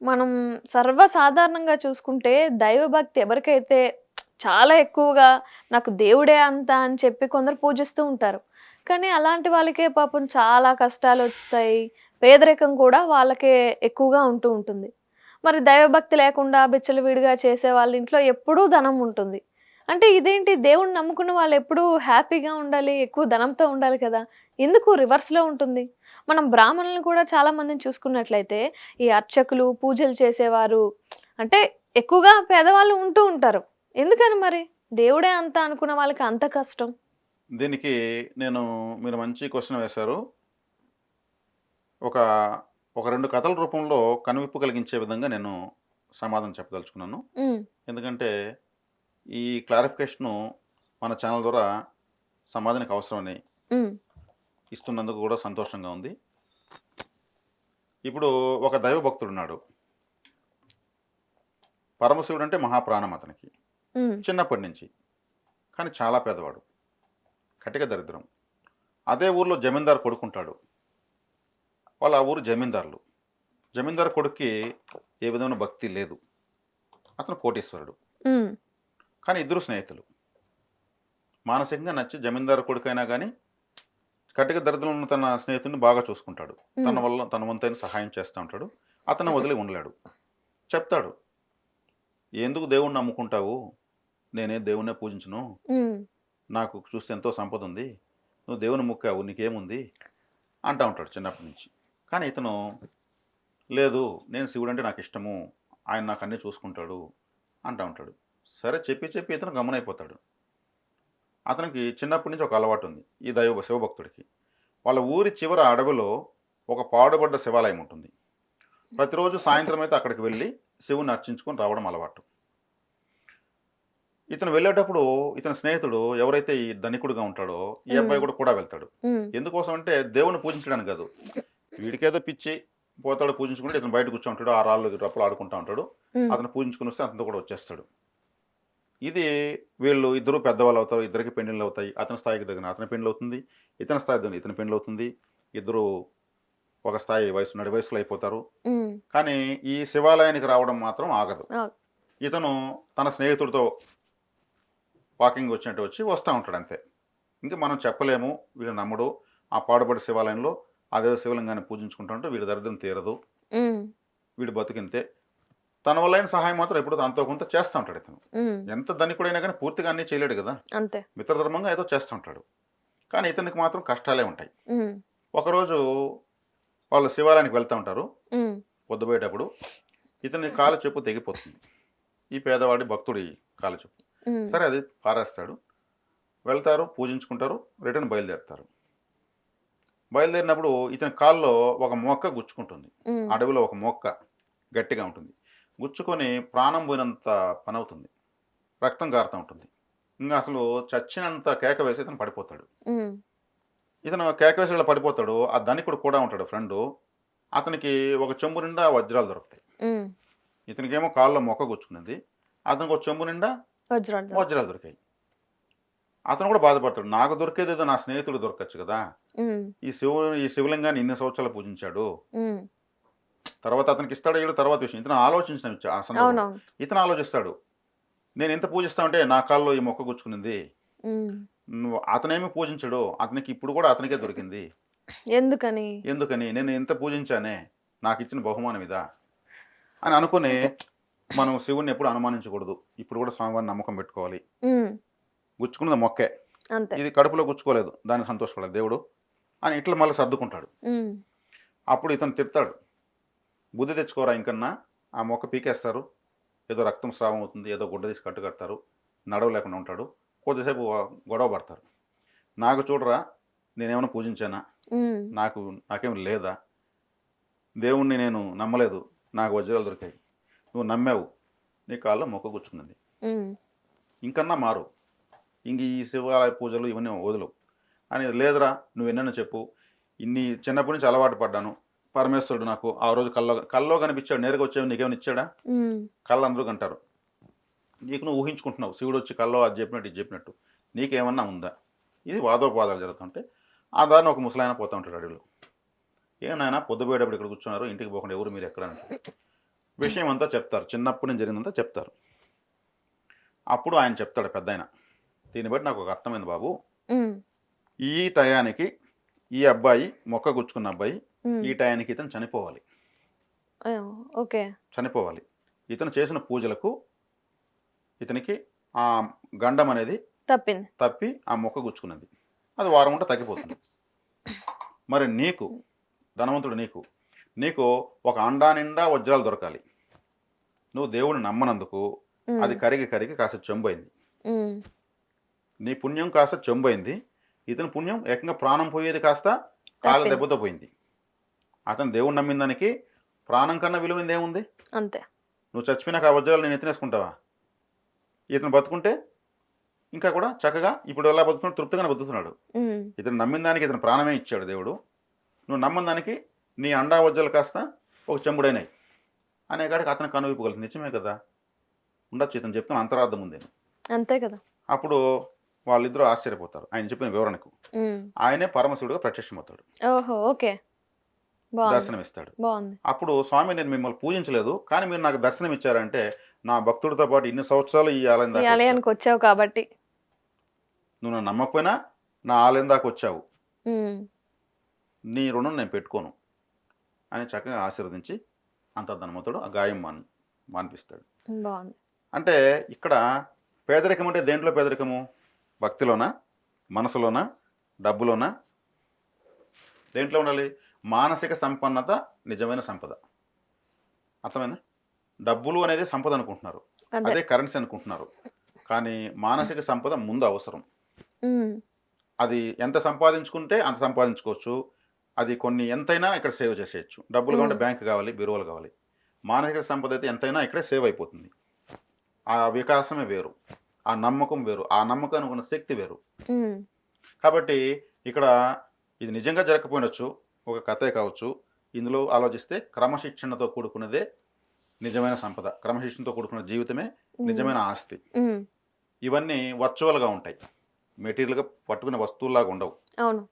మనం సర్వసాధారణంగా చూసుకుంటే దైవభక్తి ఎవరికైతే చాలా ఎక్కువగా నాకు దేవుడే అంత అని చెప్పి కొందరు పూజిస్తూ ఉంటారు. కానీ అలాంటి వాళ్ళకే పాపం చాలా కష్టాలొస్తాయి. పేదరికం కూడా వాళ్ళకే ఎక్కువగా ఉంటూ ఉంటుంది. మరి దైవభక్తి లేకుండా విచ్చలవిడిగా చేసే వాళ్ళ ఇంట్లో ఎప్పుడూ ధనం ఉంటుంది. అంటే ఇదేంటి దేవుడిని నమ్ముకున్న వాళ్ళెప్పుడూ హ్యాపీగా ఉండాలి, ఎక్కువ ధనంతో ఉండాలి కదా! ఎందుకు రివర్స్‌లో ఉంటుంది? మనం బ్రాహ్మణులను కూడా చాలా మందిని చూసుకున్నట్లయితే ఈ అర్చకులు, పూజలు చేసేవారు అంటే ఎక్కువగా పేదవాళ్ళు ఉంటూ ఉంటారు. ఎందుకని మరి? దేవుడే అంత అనుకున్న వాళ్ళకి అంత కష్టం? దీనికి నేను మీరు మంచి క్వెషన్ వేశారు. ఒక, ఒక 2 కథల రూపంలో కనువిప్పు కలిగించే విధంగా నేను సమాధానం చెప్పదలుచుకున్నాను. హ్మ్. ఎందుకంటే, ఈ క్లారిఫికేషను మన ఛానల్ ద్వారా సమాజానికి అవసరమని హ్మ్. ఇస్తున్నందుకు కూడా సంతోషంగా ఉంది. ఇప్పుడు ఒక దైవ భక్తుడున్నాడు. పరమశివుడంటే మహాప్రాణం అతనికి. హ్మ్. చిన్నప్పటి నుంచి. కానీ చాలా పేదవాడు. కటిక దరిద్రం. అదే ఊర్లో జమీందారు కొడుకుంటాడు. వాళ్ళ ఆ ఊరు జమీందారులు. జమీందారు కొడుక్కి ఏ విధమైన భక్తి లేదు. అతను కోటీశ్వరుడు. హ్మ్. కానీ ఇద్దరు స్నేహితులు. మానసికంగా నచ్చి జమీందారు కొడుకైనా గానీ, కటిక దరిద్రంలో ఉన్న తన స్నేహితుడిని బాగా చూసుకుంటాడు. హ్మ్. తన వంతైన సహాయం చేస్తా ఉంటాడు. అతన్ని వదిలి ఉండలేడు. చెప్తాడు, "ఎందుకు దేవుడిని నమ్ముకుంటావు? నేనే దేవుడినే పూజించను. హ్మ్. నాకు చూస్తే ఎంతో సంపదుంది. నువ్వు దేవుని మొక్కావు నీకేముంది?" అంటా ఉంటాడు చిన్నప్పటి నుంచి. కానీ ఇతను, "లేదు, నేను శివుడంటే నాకిష్టము. ఆయన నాకు అన్నీ చూసుకుంటాడు" అంటా ఉంటాడు. సరే చెప్పి చెప్పి ఇతను గమ్మునైపోతాడు. అతనికి చిన్నప్పటి నుంచి ఒక అలవాటు ఉంది. ఈ శివభక్తుడికి. వాళ్ళ ఊరి చివర అడవిలో ఒక పాడుబడ్డ శివాలయం ఉంటుంది. ప్రతిరోజు సాయంత్రం అయితే అక్కడికి వెళ్ళి శివుని అర్చించుకొని రావడం అలవాటు. ఇతను వెళ్ళేటప్పుడు ఇతని స్నేహితుడు ఎవరైతే ఈ ధనికుడుగా ఉంటాడో ఈ హ్మ్. అబ్బాయి కూడా వెళ్తాడు. హ్మ్. ఎందుకోసం అంటే దేవుని పూజించడానికి కాదు. వీడికేదో పిచ్చి పోతాడు పూజించుకుంటే ఇతను బయట కూర్చుంటాడు. ఆ రాళ్ళు రప్పలు ఆడుకుంటా ఉంటాడు. హ్మ్. అతను పూజించుకుని వస్తే అతనితో కూడా వచ్చేస్తాడు. ఇది వీళ్ళు ఇద్దరు పెద్దవాళ్ళు అవుతారు. ఇద్దరికి పెళ్ళిళ్ళు అవుతాయి. అతని స్థాయికి తగిన అతని పెళ్ళి అవుతుంది. ఇతని స్థాయి తగిన ఇతని పెళ్ళి అవుతుంది. ఇద్దరు ఒక స్థాయి నడి వయసులో అయిపోతారు. హ్మ్. కానీ ఈ శివాలయానికి రావడం మాత్రం ఆగదు. అవును. ఇతను తన స్నేహితుడితో వాకింగ్ వచ్చినట్టు వచ్చి వస్తా ఉంటాడు అంతే. ఇంక మనం చెప్పలేము, వీడు నమ్మడు. ఆ పాడుబడి శివాలయంలో అదేదో శివలింగాన్ని పూజించుకుంటా ఉంటే వీడి దరిద్రం తీరదు. హ్మ్. వీడి బతికింతే. తన వల్లైన సహాయం మాత్రం ఎప్పుడూ అంతో కొంత చేస్తా ఉంటాడు ఇతను. హ్మ్. ఎంత ధనికుడైనా కానీ పూర్తిగా అన్నీ చేయలేడు కదా! అంతే. మిత్రధర్మంగా ఏదో చేస్తూ ఉంటాడు. కానీ ఇతనికి మాత్రం కష్టాలే ఉంటాయి. హ్మ్. ఒకరోజు వాళ్ళు శివాలయానికి వెళ్తా ఉంటారు. హ్మ్. పొద్దుపోయేటప్పుడు ఇతని కాలు చెప్పు తెగిపోతుంది. ఈ పేదవాడి భక్తుడి కాలు చెప్పు. హ్మ్. సరే అది పారేస్తాడు. వెళ్తారు, పూజించుకుంటారు, రిటర్న్ బయలుదేరుతారు. బయలుదేరినప్పుడు ఇతని కాల్లో ఒక మొక్క గుచ్చుకుంటుంది. హ్మ్. అడవిలో ఒక మొక్క గట్టిగా ఉంటుంది. గుచ్చుకొని ప్రాణం పోయినంత పనవుతుంది. రక్తం కారుతా ఉంటుంది. ఇంక అసలు చచ్చినంత కేక వేసి ఇతను పడిపోతాడు. హ్మ్. ఇతను కేక వేసి ఇలా పడిపోతాడు. ఆ ధనికుడు కూడా ఉంటాడు ఫ్రెండు. అతనికి ఒక చెంబు నిండా వజ్రాలు దొరుకుతాయి. హ్మ్. ఇతనికేమో కాల్లో మొక్క గుచ్చుకున్నది. అతనికి ఒక చెంబు నిండా వజ్రాలు దొరుకుతాయి. వజ్రాలు దొరికాయి. అతను కూడా బాధపడతాడు. నాకు దొరికేదేదో నా స్నేహితుడు దొరకచ్చు కదా! హ్మ్. ఈ శివలింగాన్ని ఇన్ని సంవత్సరాలు పూజించాడు. హ్మ్. తర్వాత అతనికి ఇస్తాడో ఇయ్యడో తర్వాత విషయం. ఇతను ఆలోచించిన ఆ సందర్భంలో. అవునవును. ఇతను ఆలోచిస్తాడు. నేను ఇంత పూజిస్తా ఉంటే నా కాల్లో ఈ మొక్క గుచ్చుకునింది. హ్మ్. అతనేమి పూజించడు. అతనికి ఇప్పుడు కూడా అతనికే దొరికింది. ఎందుకని? ఎందుకని? నేను ఇంత పూజించానే. నాకిచ్చిన బహుమానం ఇదా? అని అనుకుని మనం శివుడిని ఎప్పుడు అనుమానించకూడదు. ఇప్పుడు కూడా స్వామివారిని నమ్మకం పెట్టుకోవాలి. హ్మ్. గుచ్చుకున్నది మొక్కే. అంతే. ఇది కడుపులో గుచ్చుకోలేదు. దానికి సంతోషపడలేదు దేవుడు అని ఇట్లా మళ్ళీ సర్దుకుంటాడు. హ్మ్. అప్పుడు ఇతను తిడతాడు. బుద్ధి తెచ్చుకోరా ఇంకన్నా. ఆ మొక్క పీకేస్తారు. ఏదో రక్తం స్రావం అవుతుంది. ఏదో గుడ్డ తీసి కట్టు కడతారు. నడవలేకుండా ఉంటాడు. కొద్దిసేపు గొడవ పడతారు. నాకు చూడరా నేనేమైనా పూజించానా? హ్మ్. నాకు నాకేం లేదా? దేవుణ్ణి నేను నమ్మలేదు. నాకు వజ్రాలు దొరికాయి. నువ్వు నమ్మావు. నీ కాల్లో మొక్క గుచ్చుకున్నది. హ్మ్. ఇంకన్నా మారు. ఇంక ఈ శివాలయ పూజలు ఇవన్నీ వదులు అని. లేదురా నువ్వెన్నైనా చెప్పు. ఇన్ని చిన్నప్పటి నుంచి అలవాటు పడ్డాను. పరమేశ్వరుడు నాకు ఆ రోజు కల్లో కనిపించాడు. నేరుగా వచ్చావు నీకేమైనా ఇచ్చాడా? హ్మ్. కళ్ళు అందరూ కంటారు. నీకు నువ్వు ఊహించుకుంటున్నావు. శివుడు వచ్చి కల్లో అది చెప్పినట్టు ఇది చెప్పినట్టు. నీకేమన్నా ఉందా? ఇది వాదోపవాదాలు జరుగుతుంటే ఆ దారిన ఒక ముసలాయన పోతా ఉంటాడు అడవిలో. "ఏం నాయనా పొద్దుపోయేటప్పుడు ఇక్కడ కూర్చున్నారు. ఇంటికి పోకుండా ఎవరు మీరు ఎక్కడ" అంటారు. విషయం అంతా చెప్తారు, చిన్నప్పుడు నేను జరిగిందంతా చెప్తారు. అప్పుడు ఆయన చెప్తాడు పెద్దాయన, దీన్ని బట్టి నాకు ఒక అర్థమైంది బాబు, హ్మ్. ఈ టయానికి ఈ అబ్బాయి మొక్క గుచ్చుకున్న అబ్బాయి హ్మ్. ఈ టయానికి ఇతను చనిపోవాలి. ఓకే. చనిపోవాలి. ఇతను చేసిన పూజలకు ఇతనికి ఆ గండం అనేది తప్పింది. తప్పి ఆ మొక్క గుచ్చుకున్నది. అది వారం ఉంటే తగ్గిపోతుంది. మరి నీకు, ధనవంతుడు నీకు ఒక అండా నిండా వజ్రాలు దొరకాలి. నువ్వు దేవుడిని నమ్మనందుకు హ్మ్. అది కరిగి కాస్త చెంబైంది. హ్మ్. నీ పుణ్యం కాస్త చెంబైంది. ఇతని పుణ్యం ఏకంగా ప్రాణం పోయేది కాస్త కాళ్ళ తప్పింది. దెబ్బతో పోయింది. అతను దేవుడిని నమ్మిన దానికి ప్రాణం కన్నా విలువైంది ఏముంది? అంతే. నువ్వు చచ్చిపోయినాక ఆ వజ్రాలు నేను ఎత్తినేసుకుంటావా? ఇతను బతుకుంటే ఇంకా కూడా చక్కగా ఇప్పుడు ఎలా బతుకున్నాడు, తృప్తిగానే బతుకుతున్నాడు. హ్మ్. ఇతను నమ్మిన దానికి ఇతను ప్రాణమే ఇచ్చాడు దేవుడు. నువ్వు నమ్మిన దానికి నీ అండా వజ్రాలు కాస్త ఒక చెంబుడైనాయి అనే కాడికి అతను కనువిప్పగలుగుతుంది. నిజమే కదా, ఉండొచ్చు, ఇతను చెప్తున్న అంతరార్థం ఉంది. అంతే కదా! అప్పుడు వాళ్ళిద్దరూ ఆశ్చర్యపోతారు ఆయన చెప్పిన వివరణకు. హ్మ్. ఆయనే పరమశివుడుగా ప్రత్యక్షమవుతాడు, ఓహో! ఓకే. బావుంది. దర్శనమిస్తాడు. బావుంది. అప్పుడు స్వామి నేను మిమ్మల్ని పూజించలేదు, కానీ మీరు నాకు దర్శనం ఇచ్చారంటే నా భక్తుడితో పాటు ఇన్ని సంవత్సరాలు ఈ ఆలయం ఈ దాకా వచ్చావు. ఆలయానికొచ్చావు కాబట్టి. నువ్వు నన్ను నమ్మకపోయినా నా ఆలయం దాకా వచ్చావు, హ్మ్. నీ రుణం నేను పెట్టుకోను అని చక్కగా ఆశీర్వదించి అంత ధనవంతుడు ఆ గాయం మాన్పిస్తాడు. బావుంది. అంటే ఇక్కడ పేదరికం అంటే దేంట్లో పేదరికము? భక్తిలోనా, మనసులోనా, డబ్బులోనా? దేంట్లో ఉండాలి? మానసిక సంపన్నత నిజమైన సంపద. అర్థమైందా? డబ్బులు అనేది సంపద అనుకుంటున్నారు, అదే. అదే కరెన్సీ అనుకుంటున్నారు. కానీ మానసిక సంపద ముందు అవసరం. హ్మ్. అది ఎంత సంపాదించుకుంటే అంత సంపాదించుకోవచ్చు. అది కొన్ని ఎంతైనా ఇక్కడ సేవ్ చేసేయచ్చు. డబ్బులు కావాలంటే హ్మ్. బ్యాంక్ కావాలి, బీరువాలు కావాలి. మానసిక సంపద అయితే ఎంతైనా ఇక్కడే సేవ్ అయిపోతుంది. ఆ వికాసమే వేరు, ఆ నమ్మకం వేరు, ఆ నమ్మకానికి ఉన్న శక్తి వేరు. హ్మ్. కాబట్టి ఇక్కడ ఇది నిజంగా జరగకపోయినచ్చు, ఒక కథే కావచ్చు. ఇందులో ఆలోచిస్తే క్రమశిక్షణతో కూడుకున్నదే నిజమైన సంపద, క్రమశిక్షణతో కూడుకున్న జీవితమే నిజమైన ఆస్తి. హ్మ్. ఇవన్నీ వర్చువల్గా ఉంటాయి, మెటీరియల్గా పట్టుకునే వస్తువుల్లాగా ఉండవు. అవును.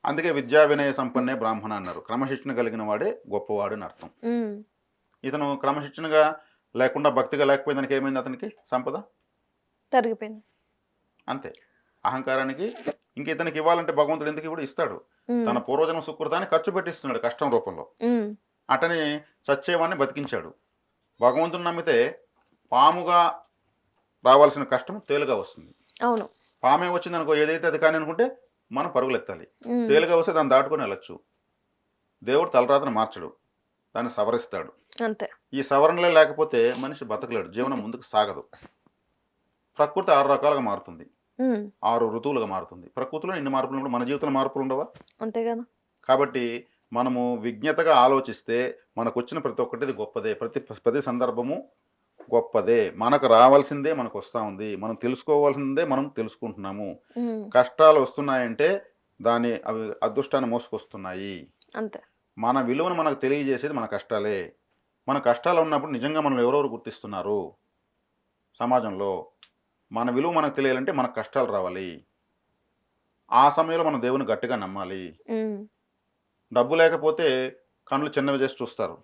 అందుకే విద్యా వినయ సంపన్నే బ్రాహ్మణ అన్నారు. క్రమశిక్షణ కలిగిన వాడే గొప్పవాడు అని అర్థం. హ్మ్. ఇతను క్రమశిక్షణగా లేకుండా భక్తిగా లేకపోయిందానికి ఏమైంది? అతనికి సంపద తరిగిపోయింది. అంతే. అహంకారానికి ఇంక ఇతనికి ఇవ్వాలంటే భగవంతుడు ఎందుకు కూడా ఇస్తాడు. హ్మ్. తన పూర్వజన్మ సుకృతాన్ని ఖర్చు పెట్టిస్తున్నాడు కష్టం రూపంలో. హ్మ్. అటని చచ్చేవాడిని బతికించాడు. భగవంతుని నమ్మితే పాముగా రావాల్సిన కష్టం తేలుగా వస్తుంది. అవును. పామే వచ్చింది అనుకో, ఏదైతే అది కానీ అనుకుంటే మనం పరుగులెత్తాలి. హ్మ్. తేలుగా వస్తే దాన్ని దాటుకొని వెళ్ళచ్చు. దేవుడు తలరాతను మార్చడు, దాన్ని సవరిస్తాడు. అంతే. ఈ సవరణలే లేకపోతే మనిషి బతకలేడు, జీవనం ముందుకు సాగదు. ప్రకృతి 6 రకాలుగా మారుతుంది, హ్మ్. 6 ఋతువులుగా మారుతుంది. ప్రకృతిలో ఇన్ని మార్పులు ఉన్నప్పుడు మన జీవితంలో మార్పులు ఉండవా? అంతే కదా! కాబట్టి మనము విజ్ఞతగా ఆలోచిస్తే మనకు వచ్చిన ప్రతి ఒక్కటిది గొప్పదే, ప్రతి సందర్భము గొప్పదే. మనకు రావాల్సిందే మనకు వస్తూ ఉంది, మనం తెలుసుకోవాల్సిందే మనం తెలుసుకుంటున్నాము. హ్మ్. కష్టాలు వస్తున్నాయంటే అవి అదృష్టాన్ని మోసుకొస్తున్నాయి. అంతే. మన విలువను మనకు తెలియజేసేది మన కష్టాలే. మన కష్టాలు ఉన్నప్పుడు నిజంగా మనం ఎవరెవరు గుర్తిస్తున్నారు సమాజంలో? మన విలువ మనకు తెలియాలంటే మనకు కష్టాలు రావాలి. ఆ సమయంలో మనం దేవుని గట్టిగా నమ్మాలి. హ్మ్. డబ్బు లేకపోతే కళ్ళు చిన్నవి చేసి చూస్తారు.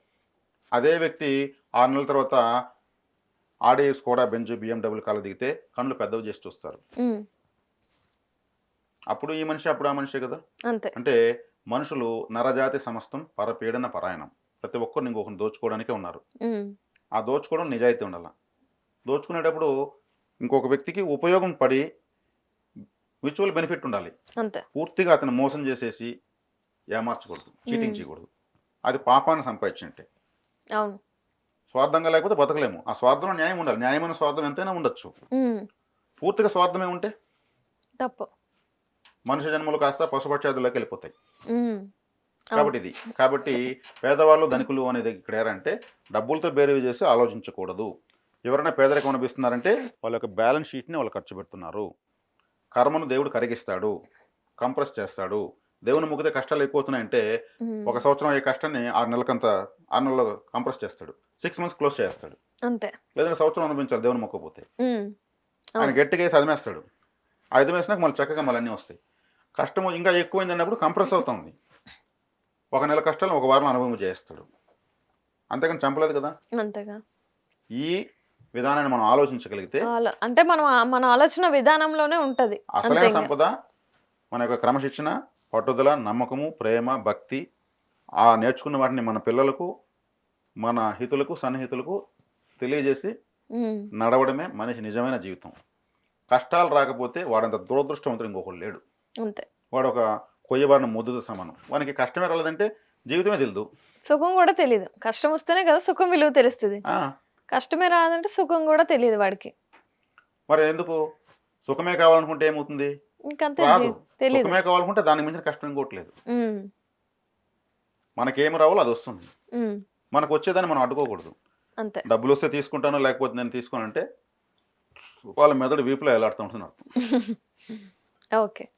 అదే వ్యక్తి 6 నెలల తర్వాత ఆడి స్కోడా బెంజ్ BMW కాలు దిగితే కళ్ళు పెద్దవి చేసి చూస్తారు. హ్మ్. అప్పుడు ఈ మనిషి, అప్పుడు ఆ మనిషే కదా. అంతే. అంటే మనుషులు నరజాతి సమస్తం పరపీడన పరాయణం. ప్రతి ఒక్కరిని ఇంకొకరిని దోచుకోవడానికే ఉన్నారు. హ్మ్. ఆ దోచుకోవడం నిజాయితీ ఉండాలి. దోచుకునేటప్పుడు ఇంకొక వ్యక్తికి ఉపయోగం పడి మ్యూచువల్ బెనిఫిట్ ఉండాలి. అంతే. పూర్తిగా అతను మోసం చేసేసి ఏమార్చకూడదు, చీటింగ్ హ్మ్. చేయకూడదు. అది పాపాన్ని సంపాదించినట్టే. అవును. స్వార్థంగా లేకపోతే బతకలేము. ఆ స్వార్థంలో న్యాయం ఉండాలి. న్యాయమైన స్వార్థం ఎంతైనా ఉండొచ్చు. హ్మ్. పూర్తిగా స్వార్థమే ఉంటే తప్పు. మనుష్య జన్మలు కాస్త పశుపక్షాదుల్లోకి వెళ్ళిపోతాయి. హ్మ్. అవును. కాబట్టి పేదవాళ్ళు ధనికులు అనేది ఇక్కడ ఏంటంటే డబ్బులతో బేరీజు చేసి ఆలోచించకూడదు. ఎవరైనా పేదరికం అనిపిస్తున్నారంటే వాళ్ళ యొక్క బ్యాలెన్స్ షీట్ని వాళ్ళు ఖర్చు పెడుతున్నారు. కర్మను దేవుడు కరిగిస్తాడు, కంప్రెస్ చేస్తాడు. దేవుని మొక్కితే కష్టాలు ఎక్కువ అవుతున్నాయంటే హ్మ్. 1 సంవత్సరం అయ్యే కష్టాన్ని 6 నెలల్లో కంప్రెస్ చేస్తాడు, 6 మంత్స్ క్లోజ్ చేస్తాడు. అంతే. లేదంటే సంవత్సరం అనుభవించాలి దేవుని మొక్కపోతే. హ్మ్. ఆయన అవును. గట్టిగా వేసి అదిమేస్తాడు. అదిమేసినాక మళ్ళీ చక్కగా మళ్ళీ అన్నీ వస్తాయి. కష్టము ఇంకా ఎక్కువైంది అన్నప్పుడు కంప్రెస్ అవుతుంది. 1 నెల కష్టాలను 1 వారం అనుభవం చేస్తాడు. అంతేకాని చంపలేదు కదా. అంతేగా. ఈ విధానాన్ని మనం ఆలోచించగలిగితే అంటే మనం మన ఆలోచన విధానంలోనే ఉంటది. అసలైన అంతే. సంపద మన యొక్క క్రమశిక్షణ, పట్టుదల, నమ్మకము, ప్రేమ, భక్తి, ఆ నేర్చుకున్న వాటిని మన పిల్లలకు, మన హితులకు, సన్నిహితులకు తెలియజేసి నడవడమే మనిషి నిజమైన జీవితం. కష్టాలు రాకపోతే వాడంత దురదృష్టవంతుడు ఇంకొకడు లేడు. అంతే. వాడు ఒక కొయ్యబారిన ముద్దుతో సమానం. వానికి కష్టమే రాలేదంటే జీవితమే తెలియదు. సుఖం కూడా తెలీదు. కష్టం వస్తేనే కదా సుఖం విలువ తెలుస్తుంది. కష్టమే రాదంటే సుఖం కూడా తెలియదు వాడికి. మరి ఎందుకు సుఖమే కావాలనుకుంటే ఏమవుతుంది? ఇంకంతే. రాదు. తెలీదు. సుఖమే కావాలనుకుంటే దానికి మించిన కష్టం ఇంకోట్లేదు. మనకేమి రావాలో అది వస్తుంది. మనకు వచ్చేదాన్ని మనం అడ్డుకోకూడదు. అంతే. డబ్బులు వస్తే తీసుకుంటాను, లేకపోతే నేను తీసుకోనంటే వాళ్ళ మెదడు వీపులో ఎలాడుతూ ఉంటుంది అర్థం. ఓకే.